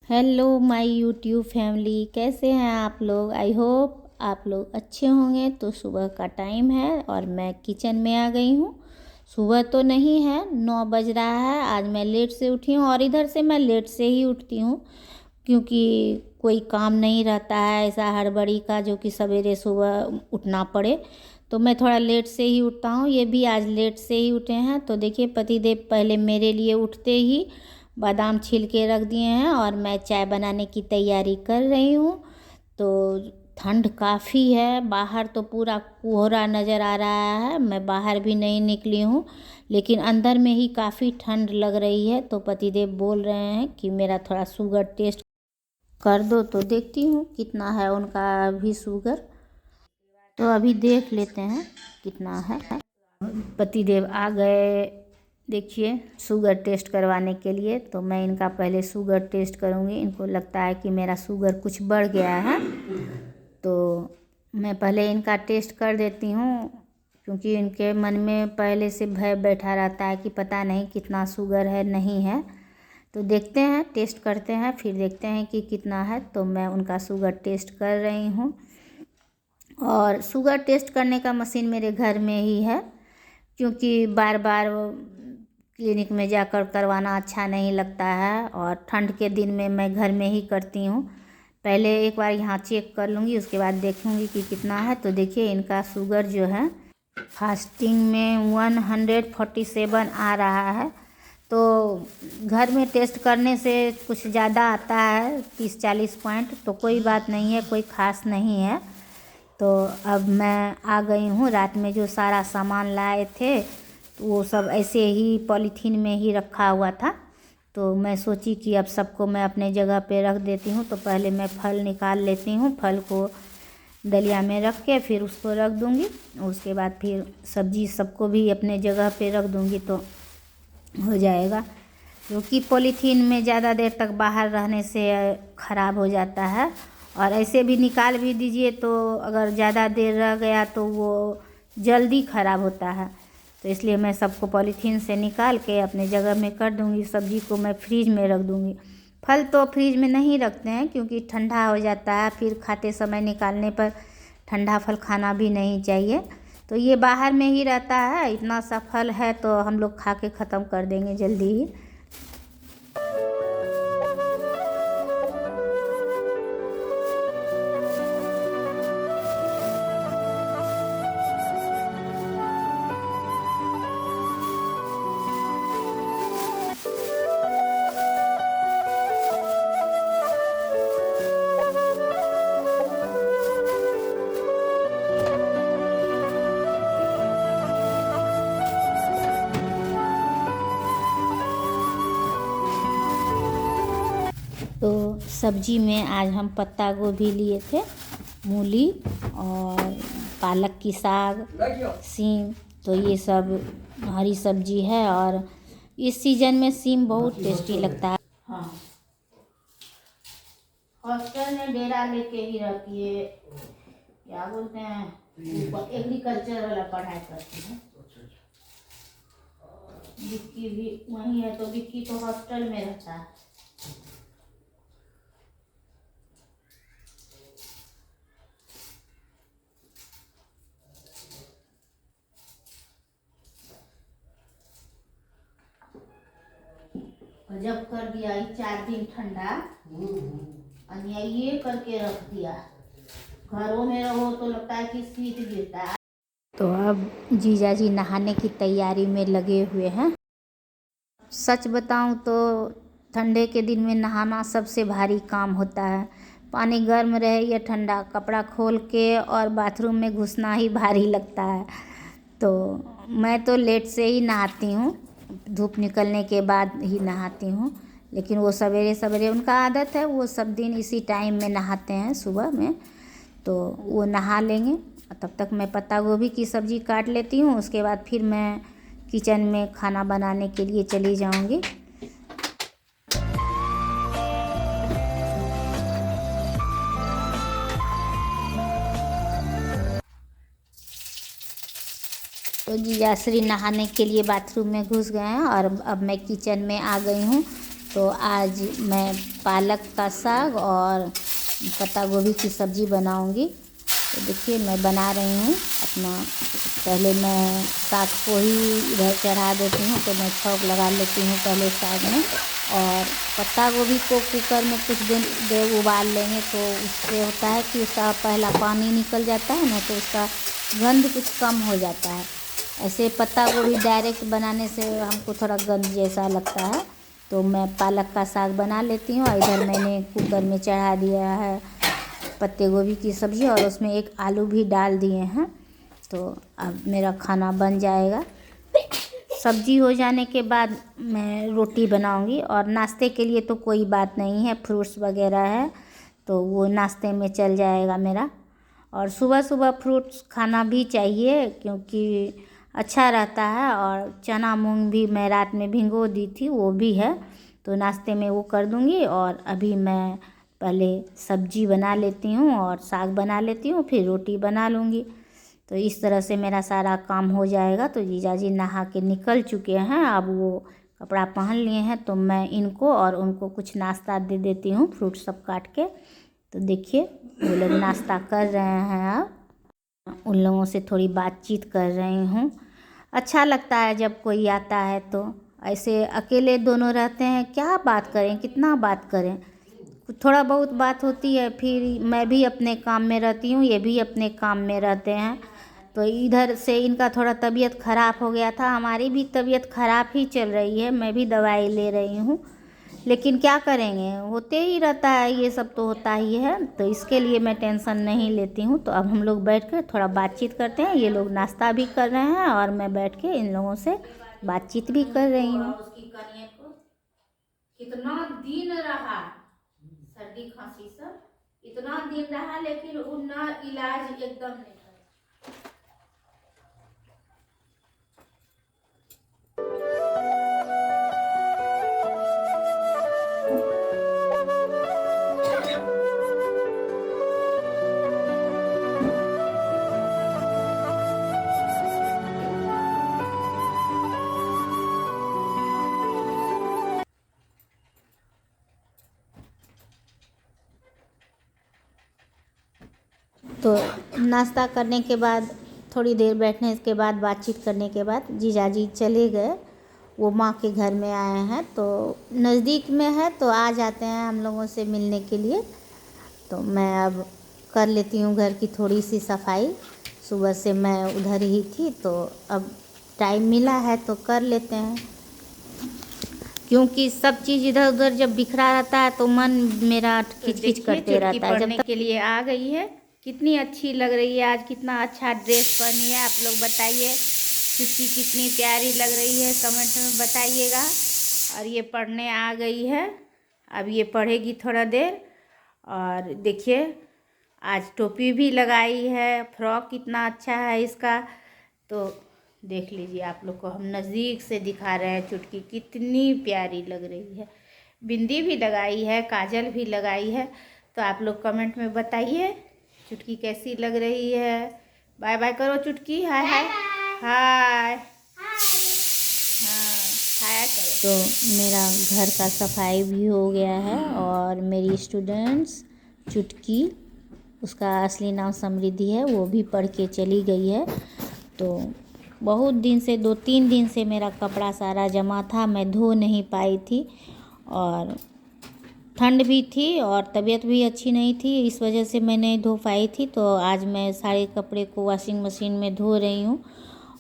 Hello my YouTube family, कैसे हैं आप लोग। आई होप आप लोग अच्छे होंगे। तो सुबह का टाइम है और मैं किचन में आ गई हूँ। सुबह तो नहीं है, 9 बज रहा है। आज मैं लेट से उठी हूँ और इधर से मैं लेट से ही उठती हूँ क्योंकि कोई काम नहीं रहता है ऐसा हड़बड़ी का जो कि सवेरे सुबह उठना पड़े। तो मैं थोड़ा लेट से ही उठता हूँ। ये भी आज लेट से ही उठे हैं। तो देखिए पतिदेव पहले मेरे लिए उठते ही बादाम छील के रख दिए हैं और मैं चाय बनाने की तैयारी कर रही हूँ। तो ठंड काफ़ी है, बाहर तो पूरा कोहरा नज़र आ रहा है। मैं बाहर भी नहीं निकली हूँ लेकिन अंदर में ही काफ़ी ठंड लग रही है। तो पतिदेव बोल रहे हैं कि मेरा थोड़ा शुगर टेस्ट कर दो। तो देखती हूँ कितना है उनका अभी शुगर। तो अभी देख लेते हैं कितना है। पतिदेव आ गए देखिए शुगर टेस्ट करवाने के लिए। तो मैं इनका पहले शुगर टेस्ट करूँगी। इनको लगता है कि मेरा शुगर कुछ बढ़ गया है तो मैं पहले इनका टेस्ट कर देती हूँ क्योंकि इनके मन में पहले से भय बैठा रहता है कि पता नहीं कितना शुगर है नहीं है। तो देखते हैं, टेस्ट करते हैं, फिर देखते हैं कि कितना है। तो मैं उनका शुगर टेस्ट कर रही हूँ और शुगर टेस्ट करने का मशीन मेरे घर में ही है क्योंकि बार बार क्लिनिक में जाकर करवाना अच्छा नहीं लगता है और ठंड के दिन में मैं घर में ही करती हूँ। पहले एक बार यहाँ चेक कर लूँगी, उसके बाद देखूँगी कि कितना है। तो देखिए इनका शुगर जो है फास्टिंग में 147 आ रहा है। तो घर में टेस्ट करने से कुछ ज़्यादा आता है 30-40 पॉइंट। तो कोई बात नहीं है, कोई ख़ास नहीं है। तो अब मैं आ गई हूँ। रात में जो सारा सामान लाए थे तो वो सब ऐसे ही पॉलीथीन में ही रखा हुआ था। तो मैं सोची कि अब सबको मैं अपने जगह पे रख देती हूँ। तो पहले मैं फल निकाल लेती हूँ, फल को दलिया में रख के फिर उसको रख दूँगी। उसके बाद फिर सब्जी सबको भी अपने जगह पे रख दूँगी तो हो जाएगा। क्योंकि पॉलीथीन में ज़्यादा देर तक बाहर रहने से ख़राब हो जाता है और ऐसे भी निकाल भी दीजिए तो अगर ज़्यादा देर रह गया तो वो जल्दी ख़राब होता है। तो इसलिए मैं सबको पॉलीथीन से निकाल के अपने जगह में कर दूँगी। सब्जी को मैं फ्रीज में रख दूँगी। फल तो फ्रीज में नहीं रखते हैं क्योंकि ठंडा हो जाता है, फिर खाते समय निकालने पर ठंडा फल खाना भी नहीं चाहिए। तो ये बाहर में ही रहता है। इतना सा फल है तो हम लोग खा के ख़त्म कर देंगे जल्दी ही। तो सब्जी में आज हम पत्ता गोभी लिए थे, मूली और पालक की साग, सीम। तो ये सब हरी सब्जी है और इस सीजन में सीम बहुत टेस्टी लगता है। हाँ, हॉस्टल में डेरा लेके ही रहती है, क्या बोलते हैं, एग्रीकल्चर वाला पढ़ाई करती है। विक्की भी वही है तो विक्की तो हॉस्टल में रहता है। जब कर दिया ये 4 दिन ठंडा अन्याय करके रख दिया। घरों में रहो तो लगता है कि शीत गिरता है। तो अब जीजा जी नहाने की तैयारी में लगे हुए हैं। सच बताऊं तो ठंडे के दिन में नहाना सबसे भारी काम होता है। पानी गर्म रहे या ठंडा, कपड़ा खोल के और बाथरूम में घुसना ही भारी लगता है। तो मैं तो लेट से ही नहाती हूँ, धूप निकलने के बाद ही नहाती हूँ। लेकिन वो सवेरे सवेरे उनका आदत है, वो सब दिन इसी टाइम में नहाते हैं सुबह में। तो वो नहा लेंगे। तब तक मैं पत्ता गोभी की सब्ज़ी काट लेती हूँ, उसके बाद फिर मैं किचन में खाना बनाने के लिए चली जाऊँगी। तो जीजाश्री नहाने के लिए बाथरूम में घुस गए हैं और अब मैं किचन में आ गई हूँ। तो आज मैं पालक का साग और पत्ता गोभी की सब्ज़ी बनाऊंगी। तो देखिए मैं बना रही हूँ अपना। पहले मैं साग को ही इधर चढ़ा देती हूँ, तो मैं छौंक लगा लेती हूँ पहले साग में। और पत्ता गोभी को कुकर में कुछ देर उबाल लेंगे तो उससे होता है कि उसका पहला पानी निकल जाता है ना, तो उसका गंध कुछ कम हो जाता है। ऐसे पत्ता गोभी डायरेक्ट बनाने से हमको थोड़ा गंध जैसा लगता है, तो मैं पालक का साग बना लेती हूँ। इधर मैंने कुकर में चढ़ा दिया है पत्ते गोभी की सब्ज़ी और उसमें एक आलू भी डाल दिए हैं। तो अब मेरा खाना बन जाएगा। सब्ज़ी हो जाने के बाद मैं रोटी बनाऊंगी। और नाश्ते के लिए तो कोई बात नहीं है, फ्रूट्स वगैरह है तो वो नाश्ते में चल जाएगा मेरा। और सुबह सुबह फ्रूट्स खाना भी चाहिए क्योंकि अच्छा रहता है। और चना मूंग भी मैं रात में भिगो दी थी, वो भी है, तो नाश्ते में वो कर दूंगी। और अभी मैं पहले सब्जी बना लेती हूँ और साग बना लेती हूँ, फिर रोटी बना लूँगी। तो इस तरह से मेरा सारा काम हो जाएगा। तो जीजाजी नहा के निकल चुके हैं, अब वो कपड़ा पहन लिए हैं, तो मैं इनको और उनको कुछ नाश्ता दे देती हूँ, फ्रूट सब काट के। तो देखिए वो लोग नाश्ता कर रहे हैं। अब उन लोगों से थोड़ी बातचीत कर रही हूँ। अच्छा लगता है जब कोई आता है, तो ऐसे अकेले दोनों रहते हैं, क्या बात करें, कितना बात करें। थोड़ा बहुत बात होती है, फिर मैं भी अपने काम में रहती हूँ, ये भी अपने काम में रहते हैं। तो इधर से इनका थोड़ा तबीयत ख़राब हो गया था, हमारी भी तबीयत ख़राब ही चल रही है, मैं भी दवाई ले रही हूँ। लेकिन क्या करेंगे, होते ही रहता है, ये सब तो होता ही है, तो इसके लिए मैं टेंशन नहीं लेती हूँ। तो अब हम लोग बैठ कर थोड़ा बातचीत करते हैं। ये लोग नाश्ता भी कर रहे हैं और मैं बैठ के इन लोगों से बातचीत भी कर रही हूँ। उसकी कन्या को कितना दिन रहा सर्दी खांसी सब, इतना दिन रहा, लेकिन उनका इलाज एकदम नहीं। तो नाश्ता करने के बाद थोड़ी देर बैठने के बाद बातचीत करने के बाद जीजाजी चले गए, वो माँ के घर में आए हैं। तो नज़दीक में है तो आ जाते हैं हम लोगों से मिलने के लिए। तो मैं अब कर लेती हूँ घर की थोड़ी सी सफाई। सुबह से मैं उधर ही थी, तो अब टाइम मिला है तो कर लेते हैं, क्योंकि सब चीज़ इधर उधर जब बिखरा रहता है तो मन मेरा खिचखिच करते रहता है। जब तक के लिए आ गई है, कितनी अच्छी लग रही है आज, कितना अच्छा ड्रेस पहनी है, आप लोग बताइए चुटकी कितनी प्यारी लग रही है, कमेंट में बताइएगा। और ये पढ़ने आ गई है, अब ये पढ़ेगी थोड़ा देर। और देखिए आज टोपी भी लगाई है, फ्रॉक कितना अच्छा है इसका। तो देख लीजिए, आप लोग को हम नज़दीक से दिखा रहे हैं, चुटकी कितनी प्यारी लग रही है। बिंदी भी लगाई है, काजल भी लगाई है। तो आप लोग कमेंट में बताइए चुटकी कैसी लग रही है। बाय बाय करो चुटकी, हाय हाय हाय, हाँ हाय करो। तो मेरा घर का सफाई भी हो गया है और मेरी स्टूडेंट्स चुटकी, उसका असली नाम समृद्धि है, वो भी पढ़ के चली गई है। तो बहुत दिन से 2-3 दिन से मेरा कपड़ा सारा जमा था, मैं धो नहीं पाई थी। और ठंड भी थी और तबीयत भी अच्छी नहीं थी, इस वजह से मैं नहीं धो पाई थी। तो आज मैं सारे कपड़े को वॉशिंग मशीन में धो रही हूँ।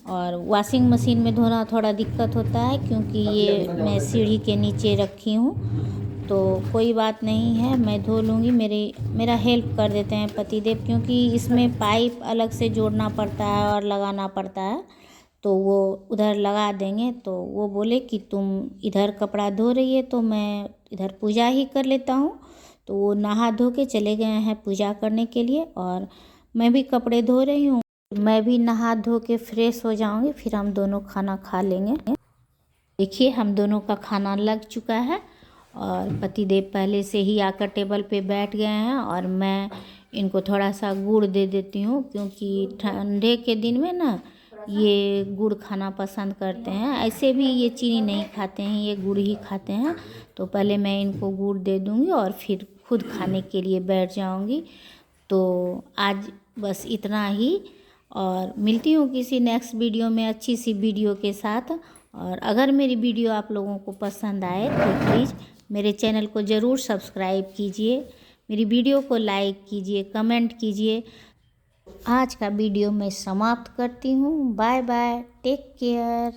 और वॉशिंग मशीन में धोना थोड़ा दिक्कत होता है क्योंकि ये मैं सीढ़ी के नीचे रखी हूँ। तो कोई बात नहीं है, मैं धो लूँगी। मेरा हेल्प कर देते हैं पतिदेव, क्योंकि इसमें पाइप अलग से जोड़ना पड़ता है और लगाना पड़ता है, तो वो उधर लगा देंगे। तो वो बोले कि तुम इधर कपड़ा धो रही है तो मैं इधर पूजा ही कर लेता हूँ। तो वो नहा धो के चले गए हैं पूजा करने के लिए, और मैं भी कपड़े धो रही हूँ। मैं भी नहा धो के फ्रेश हो जाऊँगी, फिर हम दोनों खाना खा लेंगे। देखिए हम दोनों का खाना लग चुका है और पतिदेव पहले से ही आकर टेबल पे बैठ गए हैं। और मैं इनको थोड़ा सा गुड़ दे देती हूँ, क्योंकि ठंडे के दिन में ना ये गुड़ खाना पसंद करते हैं। ऐसे भी ये चीनी नहीं खाते हैं, ये गुड़ ही खाते हैं। तो पहले मैं इनको गुड़ दे दूँगी और फिर खुद खाने के लिए बैठ जाऊँगी। तो आज बस इतना ही, और मिलती हूँ किसी नेक्स्ट वीडियो में अच्छी सी वीडियो के साथ। और अगर मेरी वीडियो आप लोगों को पसंद आए तो प्लीज़ मेरे चैनल को ज़रूर सब्सक्राइब कीजिए, मेरी वीडियो को लाइक कीजिए, कमेंट कीजिए। आज का वीडियो मैं समाप्त करती हूँ। Bye bye, take care.